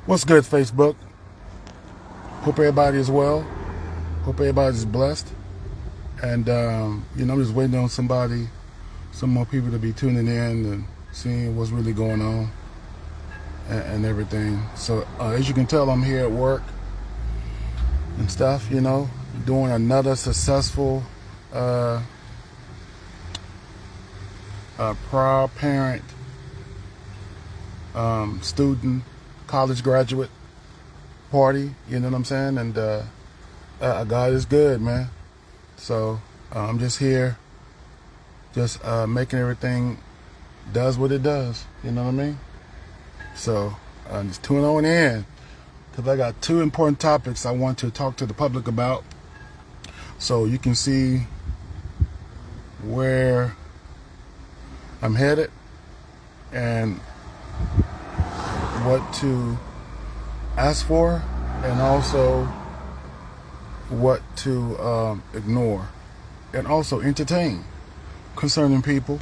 What's good, Facebook? Hope everybody is well. Hope everybody's blessed. And, I'm just waiting on some more people to be tuning in and seeing what's really going on and everything. So, as you can tell, I'm here at work and stuff, doing another successful proud parent, student, college graduate party, you know what I'm saying? And God is good, man. So I'm just here, just making everything does what it does, you know what I mean? So just tune on in, because I got two important topics I want to talk to the public about, so you can see where I'm headed and what to ask for, and also what to ignore, and also entertain concerning people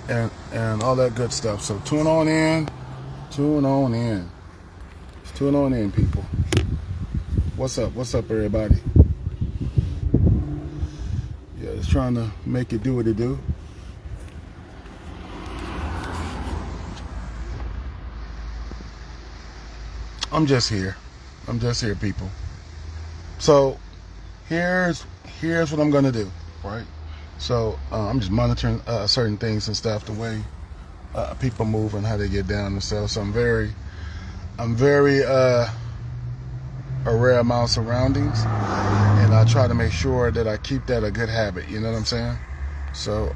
and all that good stuff. So tune on in, people. What's up everybody? Yeah, just trying to make it do what it do. I'm just here, people. So here's what I'm gonna do, right? So I'm just monitoring certain things and stuff, the way people move and how they get down and stuff. So I'm very aware of my surroundings, and I try to make sure that I keep that a good habit. You know what I'm saying? So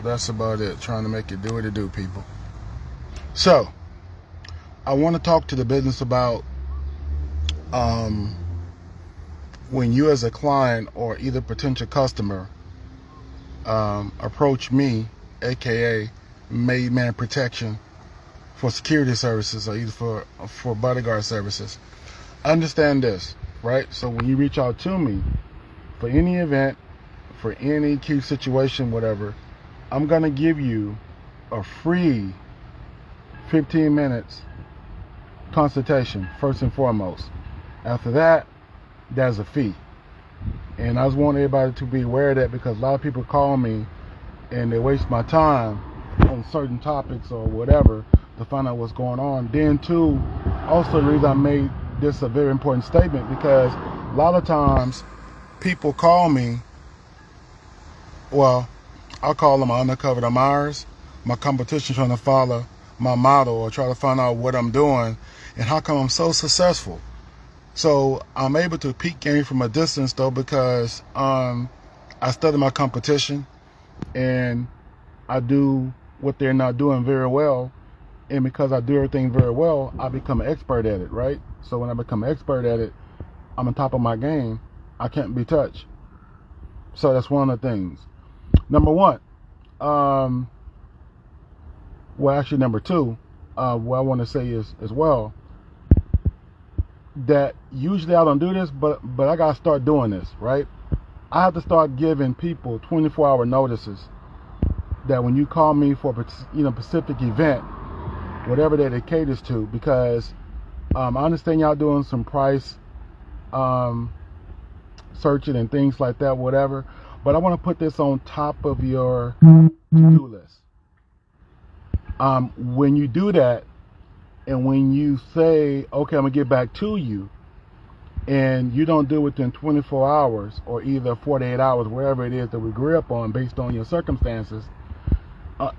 that's about it. Trying to make it do what it do, people. So I want to talk to the business about when you as a client or either potential customer approach me, aka Made Man Protection, for security services or either for bodyguard services. Understand this, right? So when you reach out to me for any event, for any key situation, whatever, I'm gonna give you a free 15 minutes consultation, first and foremost. After that, there's a fee. And I just want everybody to be aware of that, because a lot of people call me and they waste my time on certain topics or whatever to find out what's going on. Then too, also the reason I made this a very important statement, because a lot of times people call me, well, I call them undercover admirers, my competition trying to follow my model or try to find out what I'm doing and how come I'm so successful. So I'm able to peek game from a distance, though, because I study my competition and I do what they're not doing very well. And because I do everything very well, I become an expert at it, right? So when I become an expert at it, I'm on top of my game. I can't be touched. So that's one of the things. Number one, number two, what I want to say is as well, that usually I don't do this, but I gotta start doing this, right? I have to start giving people 24-hour notices that when you call me for a specific event, whatever that it caters to, because I understand y'all doing some price searching and things like that, whatever, but I want to put this on top of your to-do list. When you do that, and when you say, okay, I'm gonna get back to you, and you don't do it within 24 hours or either 48 hours, wherever it is that we agree upon based on your circumstances,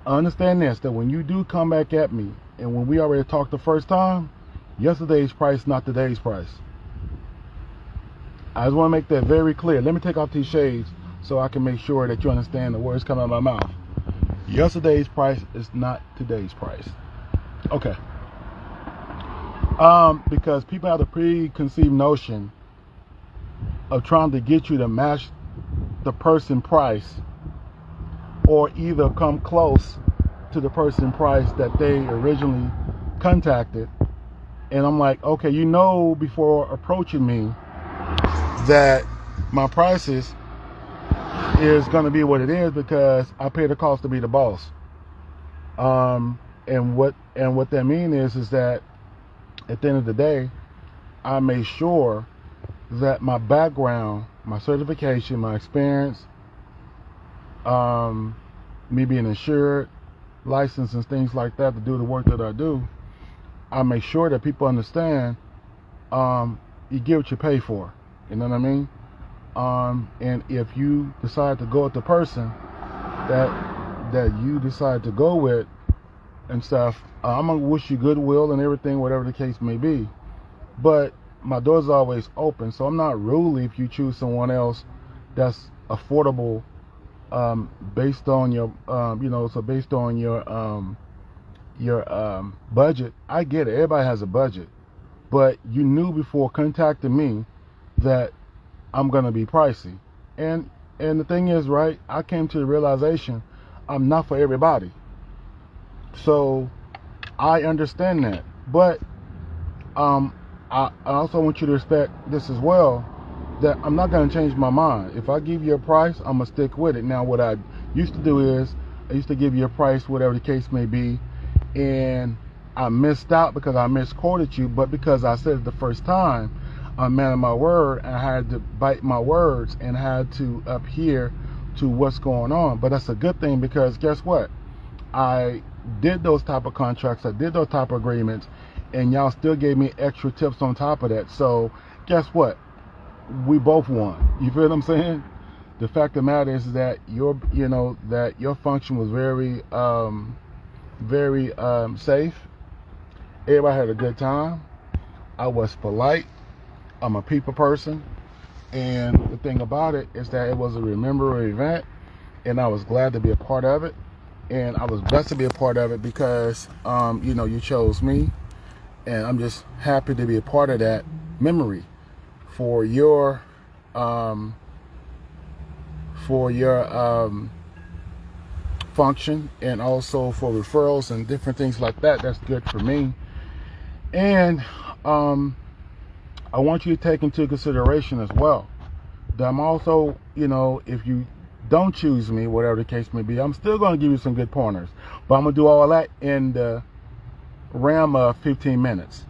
understand this, that when you do come back at me, and when we already talked the first time, yesterday's price, not today's price. I just want to make that very clear. Let me take off these shades so I can make sure that you understand the words coming out of my mouth. Yesterday's price is not today's price. Okay. Because people have a preconceived notion of trying to get you to match the person price or either come close to the person price that they originally contacted. And I'm like, okay, before approaching me that my prices is going to be what it is because I pay the cost to be the boss. And what that means is that at the end of the day, I make sure that my background, my certification, my experience, me being insured, licensed, and things like that to do the work that I do, I make sure that people understand you get what you pay for. You know what I mean? And if you decide to go with the person that you decide to go with and stuff, I'm gonna wish you goodwill and everything, whatever the case may be. But my door's always open, so I'm not rude if you choose someone else that's affordable, based on your, based on your budget. I get it. Everybody has a budget, but you knew before contacting me that I'm gonna be pricey. And the thing is, right, I came to the realization I'm not for everybody. So I understand that. But I also want you to respect this as well, that I'm not gonna change my mind. If I give you a price, I'm gonna stick with it. Now what I used to do is I used to give you a price, whatever the case may be, and I missed out because I misquoted you, but because I said it the first time, I'm man of my word, and I had to bite my words and had to adhere to what's going on. But that's a good thing because guess what? I did those type of contracts, I did those type of agreements, and y'all still gave me extra tips on top of that. So guess what? We both won. You feel what I'm saying? The fact of the matter is that that your function was very, very safe. Everybody had a good time. I was polite. I'm a people person, and the thing about it is that it was a memorable event, and I was glad to be a part of it, and I was blessed to be a part of it because you chose me, and I'm just happy to be a part of that memory for your function, and also for referrals and different things like that. That's good for me. And I want you to take into consideration as well that I'm also, if you don't choose me, whatever the case may be, I'm still going to give you some good pointers. But I'm going to do all that in the realm of 15 minutes,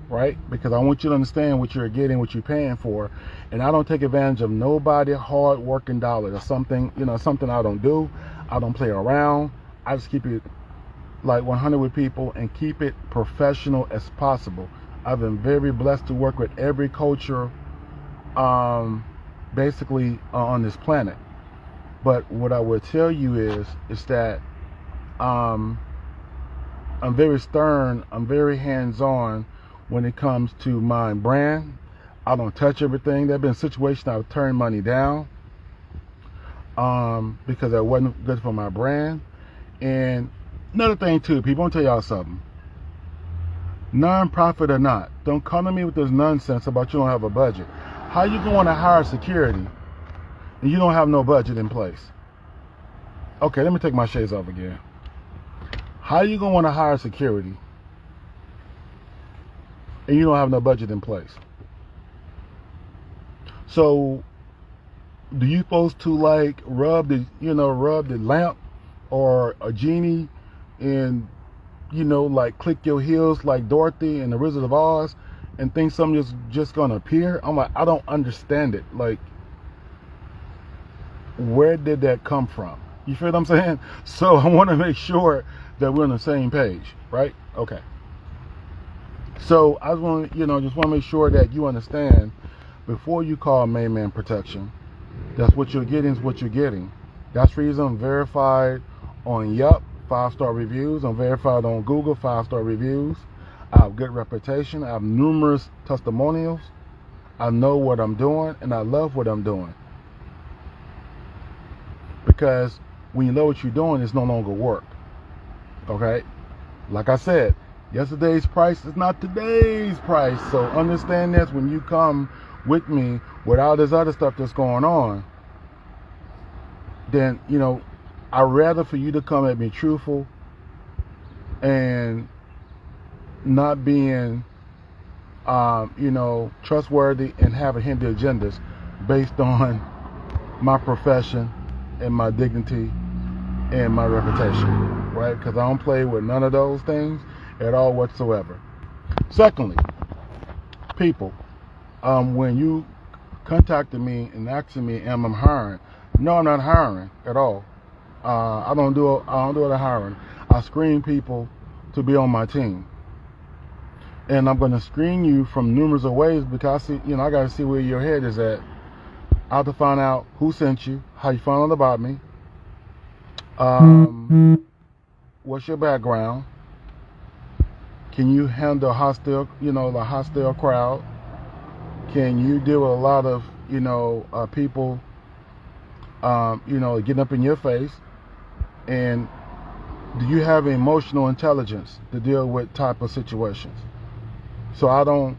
right? Because I want you to understand what you're getting, what you're paying for. And I don't take advantage of nobody hard working dollar. That's something, something I don't do. I don't play around. I just keep it like 100 with people and keep it professional as possible. I've been very blessed to work with every culture basically on this planet. But what I would tell you is that I'm very stern, I'm very hands-on when it comes to my brand. I don't touch everything. There have been situations I've turned money down because that wasn't good for my brand. And another thing too, people, I'm gonna tell y'all something. Non-profit or not, don't come to me with this nonsense about you don't have a budget. How you going to hire security and you don't have no budget in place? Okay, let me take my shades off again. How you going to want to hire security and you don't have no budget in place? So do you supposed to like rub the lamp or a genie and like click your heels like Dorothy and the Wizard of Oz and think something's just gonna appear? I'm like, I don't understand it. Like, where did that come from? You feel what I'm saying? So I want to make sure that we're on the same page, right? Okay. So I just want to make sure that you understand before you call Main Man Protection, that's what you're getting is what you're getting. That's the reason I'm verified on Yelp, 5-star reviews. I'm verified on Google, 5-star reviews. I have good reputation. I have numerous testimonials. I know what I'm doing, and I love what I'm doing. Because when you know what you're doing, it's no longer work. Okay? Like I said, yesterday's price is not today's price. So understand this when you come with me with all this other stuff that's going on. Then, I'd rather for you to come at me truthful and not being, trustworthy and having hidden agendas based on my profession and my dignity and my reputation, right? Because I don't play with none of those things at all whatsoever. Secondly, people, when you contacted me and asking me, am I hiring? No, I'm not hiring at all. I don't do the hiring. I screen people to be on my team, and I'm going to screen you from numerous of ways because I see, I got to see where your head is at. I have to find out who sent you, how you found out about me, what's your background, can you handle hostile, the hostile crowd, can you deal with a lot of, people, getting up in your face, and do you have emotional intelligence to deal with type of situations? So I don't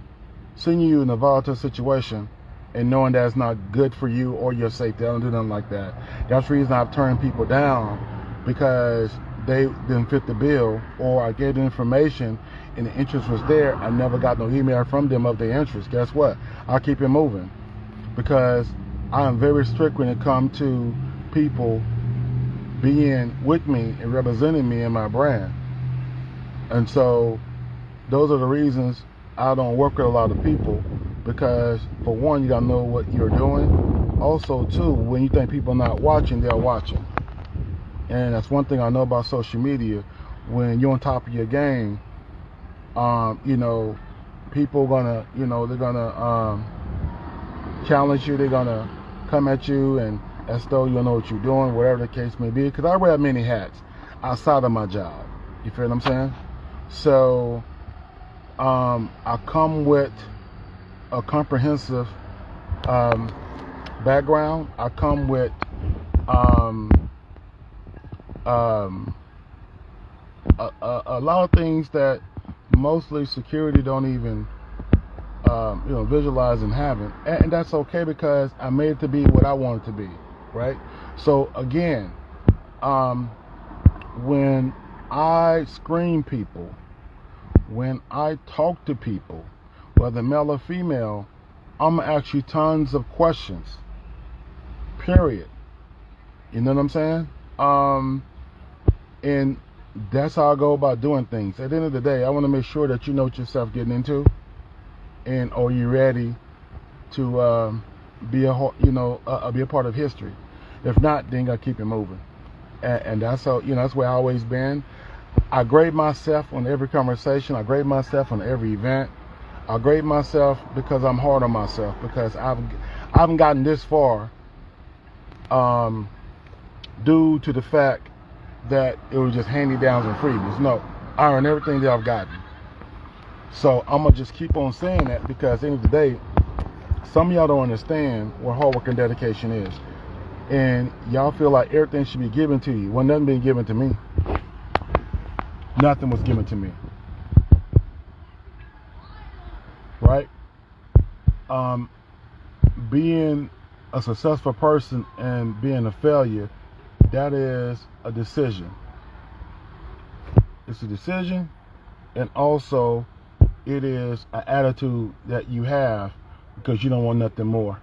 send you in a volatile situation and knowing that it's not good for you or your safety. I don't do nothing like that. That's the reason I've turned people down, because they didn't fit the bill, or I gave them information and the interest was there. I never got no email from them of their interest. Guess what? I'll keep it moving, because I am very strict when it comes to people being with me and representing me and my brand. And so those are the reasons I don't work with a lot of people, because for one, you gotta know what you're doing. Also, two, when you think people are not watching, they're watching. And that's one thing I know about social media. When you're on top of your game, people gonna, they're gonna challenge you. They're gonna come at you and as though you know what you're doing, whatever the case may be. Because I wear many hats outside of my job. You feel what I'm saying? So I come with a comprehensive background. I come with a lot of things that mostly security don't even visualize and haven't, and that's okay, because I made it to be what I wanted to be, right? So again, when I screen people, when I talk to people, whether male or female, I'm gonna ask you tons of questions, period. You know what I'm saying? And that's how I go about doing things. At the end of the day, I want to make sure that you know what yourself getting into, and are you ready to be a part of history? If not, then you gotta keep it moving. And that's how, that's where I always been. I grade myself on every conversation. I grade myself on every event. I grade myself because I'm hard on myself, because I haven't gotten this far due to the fact that it was just hand-me-downs and freebies. No, I earned everything that I've gotten. So I'm gonna just keep on saying that, because at the end of the day, some of y'all don't understand what hard work and dedication is, and y'all feel like everything should be given to you. Well, nothing been given to me. Nothing was given to me. Right? Being a successful person and being a failure, that is a decision. It's a decision, and also it is an attitude that you have because you don't want nothing more.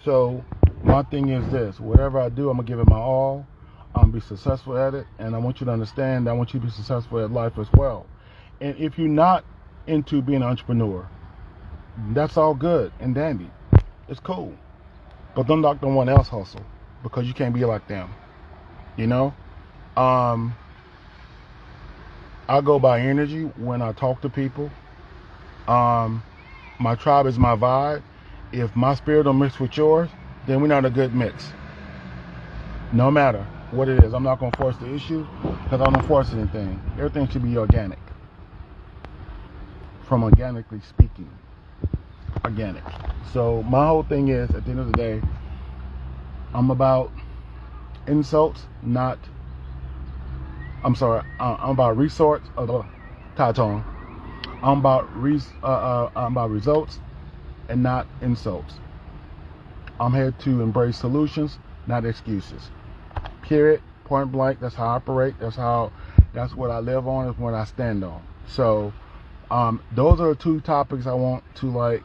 So my thing is this: whatever I do, I'm gonna give it my all. I'm gonna be successful at it, and I want you to understand that I want you to be successful at life as well. And if you're not into being an entrepreneur, that's all good and dandy. It's cool. But don't knock no one else hustle, because you can't be like them. I go by energy when I talk to people. My tribe is my vibe. If my spirit don't mix with yours, then we're not a good mix. No matter what it is, I'm not going to force the issue, because I don't force anything. Everything should be organic. From organically speaking. Organic. So my whole thing is, at the end of the day, I'm about insults, not, I'm about resorts. I'm about results and not insults. I'm here to embrace solutions, not excuses. Period. Point blank. That's how I operate. That's what I live on. Is what I stand on. So those are the two topics I want to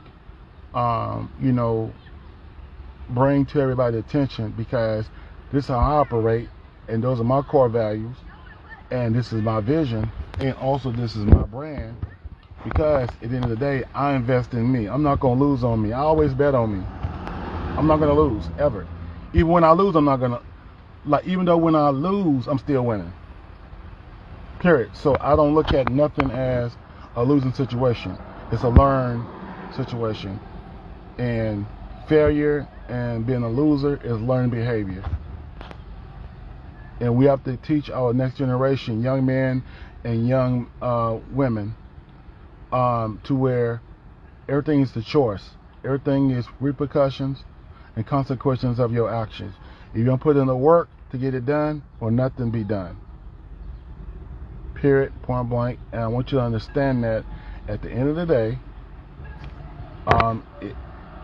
bring to everybody's attention, because This is how I operate, and those are my core values, and this is my vision, and also this is my brand. Because at the end of the day, I invest in me. I'm not gonna lose on me. I always bet on me. I'm not gonna lose ever. Even when I lose, I'm not gonna even though when I lose, I'm still winning. Period. So I don't look at nothing as a losing situation. It's a learn situation. And failure and being a loser is learned behavior. And we have to teach our next generation, young men and young women, to where everything is the choice. Everything is repercussions and consequences of your actions. If you don't put in the work to get it done, or nothing be done. Period, point blank. And I want you to understand that at the end of the day,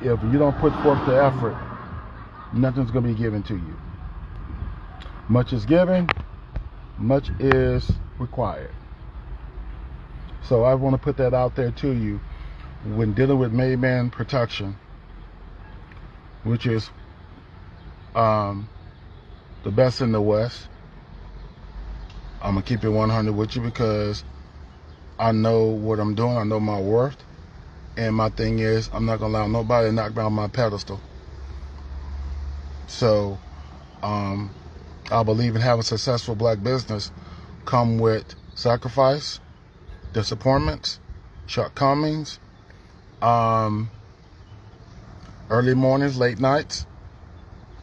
if you don't put forth the effort, nothing's going to be given to you. Much is given, much is required. So I want to put that out there to you when dealing with Made Man Protection, which is the best in the West. I'm going to keep it 100 with you because I know what I'm doing. I know my worth. And my thing is, I'm not going to allow nobody to knock down my pedestal. So I believe in having a successful black business come with sacrifice, disappointments, shortcomings, early mornings, late nights,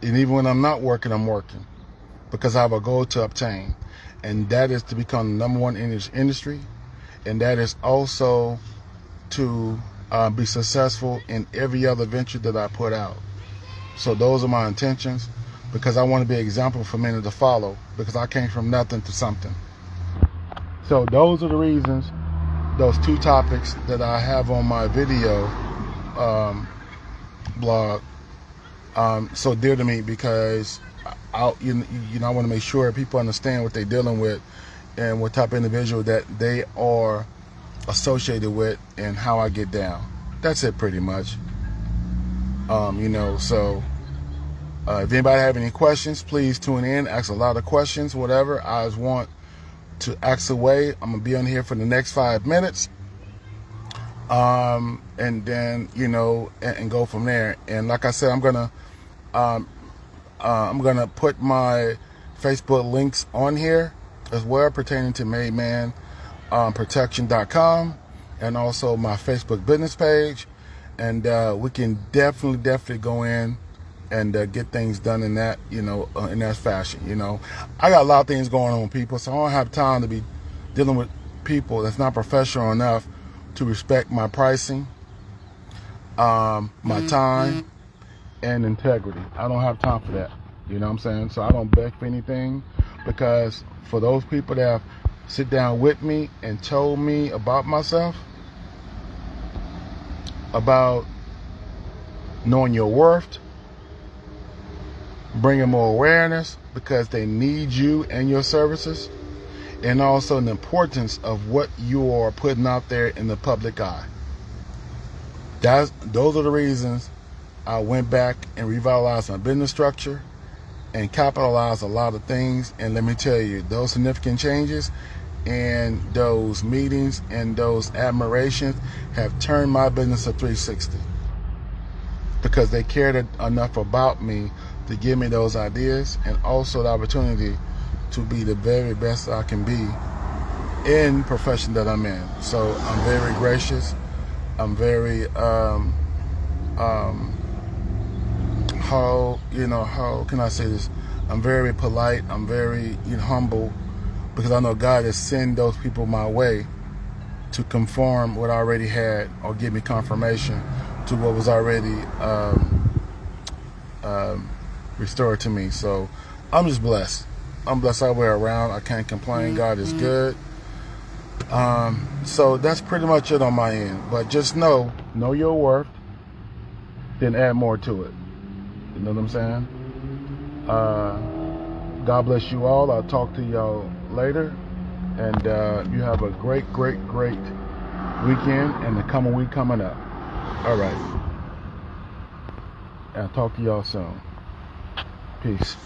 and even when I'm not working, I'm working because I have a goal to obtain, and that is to become the #1 in this industry, and that is also to be successful in every other venture that I put out. So those are my intentions, because I want to be an example for many to follow, because I came from nothing to something. So those are the reasons, those 2 topics that I have on my video blog, so dear to me, because I want to make sure people understand what they're dealing with and what type of individual that they are associated with and how I get down. That's it pretty much. So if anybody have any questions, please tune in, ask a lot of questions, whatever. I just want to ask away. I'm going to be on here for the next 5 minutes. And then, and go from there. And like I said, I'm going to put my Facebook links on here as well, pertaining to MadeManProtection.com, and also my Facebook business page. And we can definitely go in and get things done in that, in that fashion. I got a lot of things going on with people, so I don't have time to be dealing with people that's not professional enough to respect my pricing, my time, and integrity. I don't have time for that. You know what I'm saying? So I don't beg for anything, because for those people that have sit down with me and told me about myself, about knowing your worth, bringing more awareness, because they need you and your services, and also the importance of what you are putting out there in the public eye. Those are the reasons I went back and revitalized my business structure and capitalized a lot of things. And let me tell you, those significant changes and those meetings and those admirations have turned my business a 360, because they cared enough about me to give me those ideas, and also the opportunity to be the very best I can be in profession that I'm in. So I'm very gracious. I'm very how can I say this? I'm very polite. I'm very humble, because I know God has sent those people my way to conform what I already had, or give me confirmation to what was already restored to me. So I'm just blessed. I'm blessed all the way around. I can't complain. God is good. So that's pretty much it on my end. But just know your worth, then add more to it. You know what I'm saying? God bless you all. I'll talk to y'all later. And you have a great weekend, and the coming week coming up. All right. And I'll talk to y'all soon. Peace.